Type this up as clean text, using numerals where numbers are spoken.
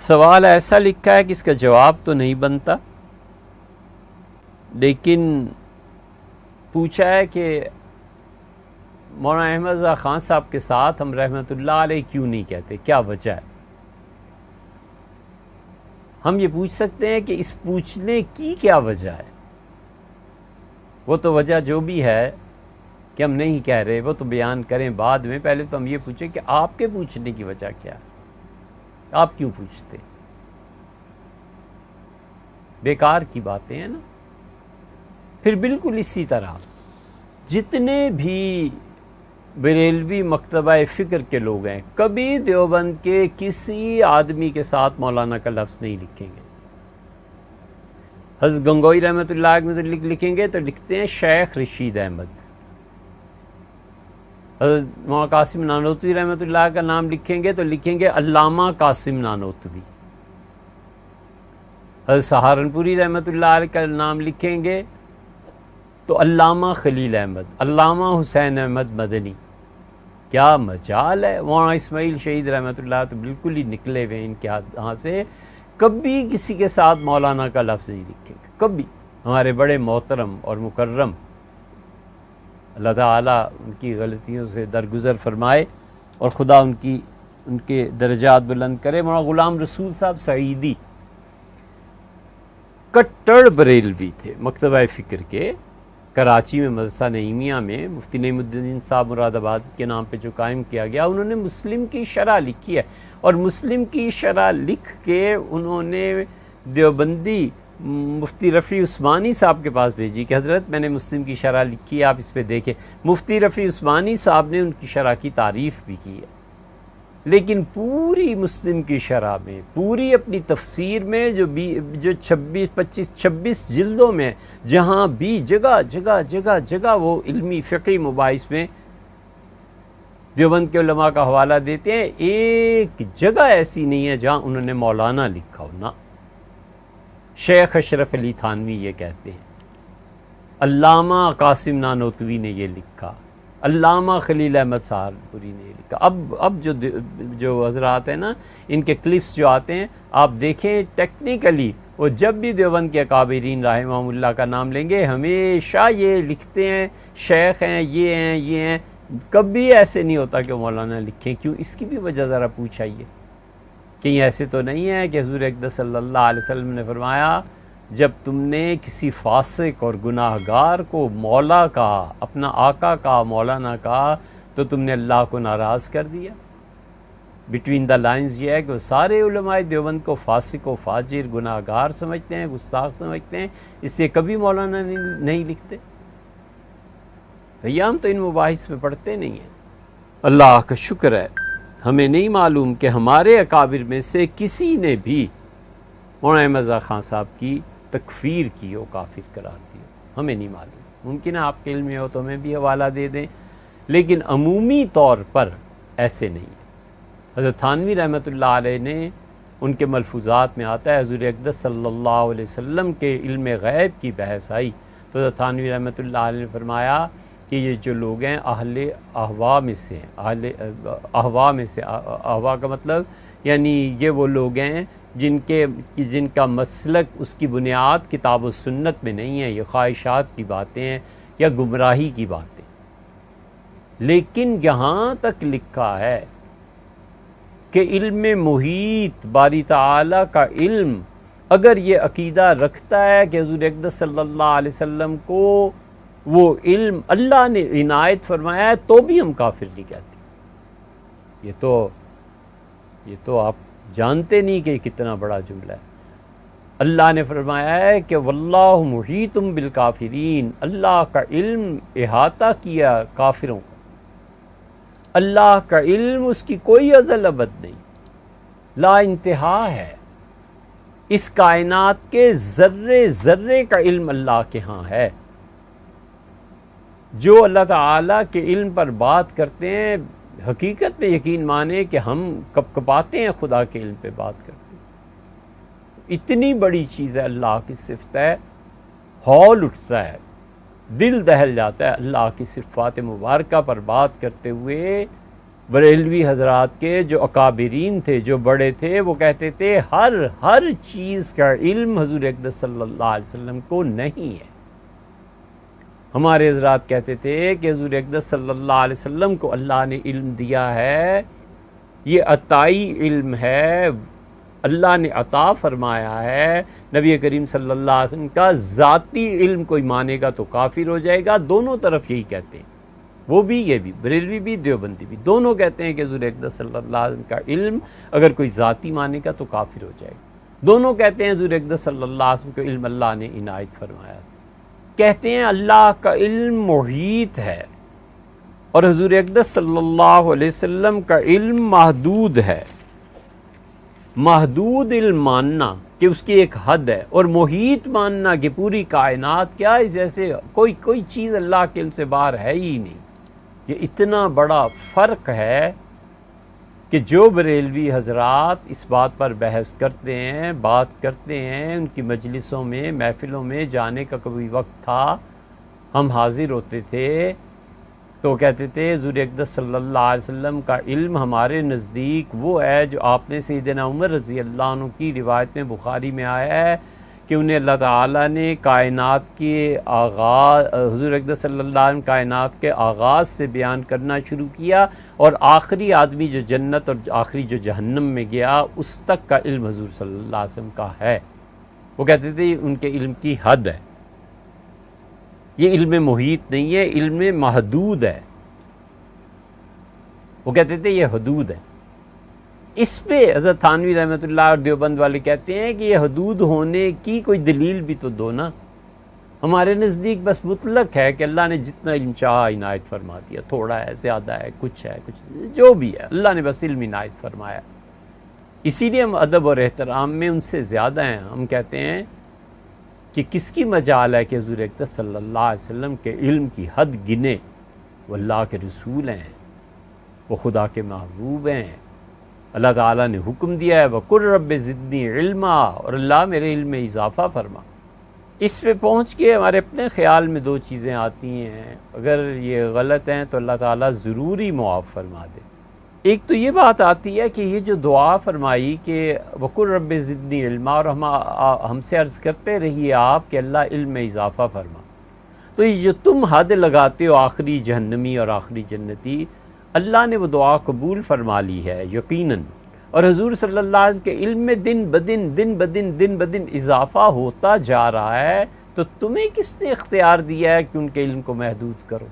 سوال ایسا لکھا ہے کہ اس کا جواب تو نہیں بنتا، لیکن پوچھا ہے کہ مولانا احمد رضا خان صاحب کے ساتھ ہم رحمۃ اللہ علیہ کیوں نہیں کہتے، کیا وجہ ہے؟ ہم یہ پوچھ سکتے ہیں کہ اس پوچھنے کی کیا وجہ ہے؟ وہ تو وجہ جو بھی ہے کہ ہم نہیں کہہ رہے وہ تو بیان کریں بعد میں، پہلے تو ہم یہ پوچھیں کہ آپ کے پوچھنے کی وجہ کیا ہے، آپ کیوں پوچھتے؟ بیکار کی باتیں ہیں نا۔ پھر بالکل اسی طرح جتنے بھی بریلوی مکتبہ فکر کے لوگ ہیں کبھی دیوبند کے کسی آدمی کے ساتھ مولانا کا لفظ نہیں لکھیں گے۔ حضرت گنگوئی رحمۃ اللہ علیہ متعلق لکھیں گے تو لکھتے ہیں شیخ رشید احمد۔ حضرت مولانا قاسم نانوتوی رحمۃ اللہ کا نام لکھیں گے تو لکھیں گے علامہ قاسم نانوتوی۔ حضرت سہارنپوری رحمۃ اللہ علیہ کا نام لکھیں گے تو علامہ خلیل احمد، علامہ حسین احمد مدنی۔ کیا مجال ہے! مولانا اسماعیل شہید رحمۃ اللہ تو بالکل ہی نکلے ہوئے ان کے ہاں سے، کبھی کسی کے ساتھ مولانا کا لفظ نہیں لکھیں گے، کبھی۔ ہمارے بڑے محترم اور مکرم، اللہ تعالیٰ ان کی غلطیوں سے درگزر فرمائے اور خدا ان کے درجات بلند کرے، مولانا غلام رسول صاحب سعیدی کٹڑ بریلوی تھے، مکتبہ فکر کے کراچی میں مدرسہ نعیمیہ میں مفتی نعیم الدین صاحب مراد آباد کے نام پہ جو قائم کیا گیا، انہوں نے مسلم کی شرح لکھی ہے، اور مسلم کی شرح لکھ کے انہوں نے دیوبندی مفتی رفیع عثمانی صاحب کے پاس بھیجی کہ حضرت میں نے مسلم کی شرح لکھی ہے، آپ اس پہ دیکھیں۔ مفتی رفیع عثمانی صاحب نے ان کی شرح کی تعریف بھی کی ہے، لیکن پوری مسلم کی شرح میں، پوری اپنی تفسیر میں جو 26 جلدوں میں جہاں بھی جگہ وہ علمی فقہی مباحث میں دیوبند کے علماء کا حوالہ دیتے ہیں، ایک جگہ ایسی نہیں ہے جہاں انہوں نے مولانا لکھا ہو نا۔ شیخ اشرف علی تھانوی یہ کہتے ہیں، علامہ قاسم نانوتوی نے یہ لکھا، علامہ خلیل احمد سہارنپوری نے لکھا۔ اب جو حضرات ہیں نا، ان کے کلپس جو آتے ہیں آپ دیکھیں، ٹیکنیکلی وہ جب بھی دیوبند کے اکابرین رحمہم اللہ کا نام لیں گے ہمیشہ یہ لکھتے ہیں شیخ ہیں، یہ ہیں، کبھی ایسے نہیں ہوتا کہ مولانا لکھیں۔ کیوں؟ اس کی بھی وجہ ذرا پوچھائیے۔ کہیں ایسے تو نہیں ہے کہ حضور اقدس صلی اللہ علیہ وسلم نے فرمایا جب تم نے کسی فاسق اور گناہ گار کو مولا کہا، اپنا آقا کہا، مولانا کہا، تو تم نے اللہ کو ناراض کر دیا؟ بٹوین دا لائنز یہ ہے کہ وہ سارے علماء دیوبند کو فاسق و فاجر، گناہ گار سمجھتے ہیں، گستاخ سمجھتے ہیں، اس سے کبھی مولانا نہیں لکھتے۔ بھیا ہم تو ان مباحث میں پڑھتے نہیں ہیں۔ اللہ کا شکر ہے ہمیں نہیں معلوم کہ ہمارے اکابر میں سے کسی نے بھی مولانا احمد رضا خان صاحب کی تکفیر کی ہو، کافر قرار دی ہو، ہمیں نہیں معلوم۔ ممکن ہے آپ کے علم میں ہو تو ہمیں بھی حوالہ دے دیں، لیکن عمومی طور پر ایسے نہیں ہے۔ حضرت تھانوی رحمۃ اللہ علیہ نے، ان کے ملفوظات میں آتا ہے حضور اقدس صلی اللہ علیہ وسلم کے علم غیب کی بحث آئی تو حضرت تھانوی رحمۃ اللہ علیہ نے فرمایا کہ یہ جو لوگ ہیں اہل احوا میں سے ہیں، احوا کا مطلب یعنی یہ وہ لوگ ہیں جن کا مسلک، اس کی بنیاد کتاب و سنت میں نہیں ہے، یہ خواہشات کی باتیں ہیں یا گمراہی کی باتیں۔ لیکن یہاں تک لکھا ہے کہ علم محیط باری تعالیٰ کا علم اگر یہ عقیدہ رکھتا ہے کہ حضور اقدس صلی اللہ علیہ وسلم کو وہ علم اللہ نے عنایت فرمایا ہے تو بھی ہم کافر نہیں کہتے۔ یہ تو آپ جانتے نہیں کہ کتنا بڑا جملہ ہے۔ اللہ نے فرمایا ہے کہ واللہ محیط بالکافرین، اللہ کا علم احاطہ کیا کافروں کو، اللہ کا علم اس کی کوئی ازل ابد نہیں، لا انتہا ہے۔ اس کائنات کے ذرے ذرے کا علم اللہ کے ہاں ہے۔ جو اللہ تعالیٰ کے علم پر بات کرتے ہیں حقیقت میں یقین مانے کہ ہم کپاتے ہیں خدا کے علم پہ بات کرتے ہیں۔ اتنی بڑی چیز ہے، اللہ کی صفت ہے، ہول اٹھتا ہے، دل دہل جاتا ہے اللہ کی صفات مبارکہ پر بات کرتے ہوئے بریلوی حضرات کے جو اکابرین تھے، جو بڑے تھے، وہ کہتے تھے ہر چیز کا علم حضور اقدس صلی اللہ علیہ وسلم کو نہیں ہے۔ ہمارے حضرات کہتے تھے کہ حضور اقدس صلی اللہ علیہ وسلم کو اللہ نے علم دیا ہے، یہ عطائی علم ہے، اللہ نے عطا فرمایا ہے۔ نبی کریم صلی اللہ علیہ وسلم کا ذاتی علم کوئی مانے گا تو کافر ہو جائے گا۔ دونوں طرف یہی کہتے ہیں، وہ بھی یہ بھی، بریلوی بھی دیوبندی بھی، دونوں کہتے ہیں کہ حضور اقدس صلی اللہ علیہ وسلم کا علم اگر کوئی ذاتی مانے گا تو کافر ہو جائے گا۔ دونوں کہتے ہیں حضور اقدس صلی اللہ علیہ وسلم کا علم اللہ نے عنایت فرمایا۔ کہتے ہیں اللہ کا علم محیط ہے اور حضور اقدس صلی اللہ علیہ وسلم کا علم محدود ہے۔ محدود علم ماننا کہ اس کی ایک حد ہے، اور محیط ماننا کہ پوری کائنات کیا ہے، جیسے کوئی چیز اللہ کے علم سے باہر ہے ہی نہیں۔ یہ اتنا بڑا فرق ہے کہ جو بریلوی حضرات اس بات پر بحث کرتے ہیں، بات کرتے ہیں، ان کی مجلسوں میں، محفلوں میں جانے کا کبھی وقت تھا، ہم حاضر ہوتے تھے تو کہتے تھے حضور اقدس صلی اللہ علیہ وسلم کا علم ہمارے نزدیک وہ ہے جو آپ نے سیدنا عمر رضی اللہ عنہ کی روایت میں بخاری میں آیا ہے کہ انہیں اللہ تعالیٰ نے کائنات کے آغاز، حضور اقدس صلی اللہ علیہ وسلم کائنات کے آغاز سے بیان کرنا شروع کیا، اور آخری آدمی جو جنت اور آخری جو جہنم میں گیا اس تک کا علم حضور صلی اللہ علیہ وسلم کا ہے۔ وہ کہتے تھے ان کے علم کی حد ہے، یہ علم محیط نہیں ہے، علم محدود ہے۔ وہ کہتے تھے یہ حدود ہے۔ اس پہ حضرت تھانوی رحمۃ اللہ اور دیوبند والے کہتے ہیں کہ یہ حدود ہونے کی کوئی دلیل بھی تو دو نا۔ ہمارے نزدیک بس مطلق ہے کہ اللہ نے جتنا علم چاہا عنایت فرما دیا، تھوڑا ہے، زیادہ ہے، کچھ جو بھی ہے، اللہ نے بس علم عنایت فرمایا۔ اسی لیے ہم ادب اور احترام میں ان سے زیادہ ہیں۔ ہم کہتے ہیں کہ کس کی مجال ہے کہ حضور اقدس صلی اللہ علیہ وسلم کے علم کی حد گنے؟ وہ اللہ کے رسول ہیں، وہ خدا کے محبوب ہیں، اللہ تعالیٰ نے حکم دیا ہے وَقُلْ رَبِّ زِدْنِي عِلْمًا، اور اللہ میرے علم میں اضافہ فرما۔ اس پہ پہنچ کے ہمارے اپنے خیال میں دو چیزیں آتی ہیں، اگر یہ غلط ہیں تو اللہ تعالیٰ ضروری معاف فرما دے۔ ایک تو یہ بات آتی ہے کہ یہ جو دعا فرمائی کہ وَقُلْ رَبِّ زِدْنِي عِلْمًا، اور ہم سے عرض کرتے رہیے آپ کہ اللہ علم میں اضافہ فرما، تو یہ جو تم حد لگاتے ہو آخری جہنمی اور آخری جنتی، اللہ نے وہ دعا قبول فرما لی ہے یقیناً، اور حضور صلی اللہ علیہ وسلم کے علم میں دن بدن اضافہ ہوتا جا رہا ہے، تو تمہیں کس نے اختیار دیا ہے کہ ان کے علم کو محدود کرو؟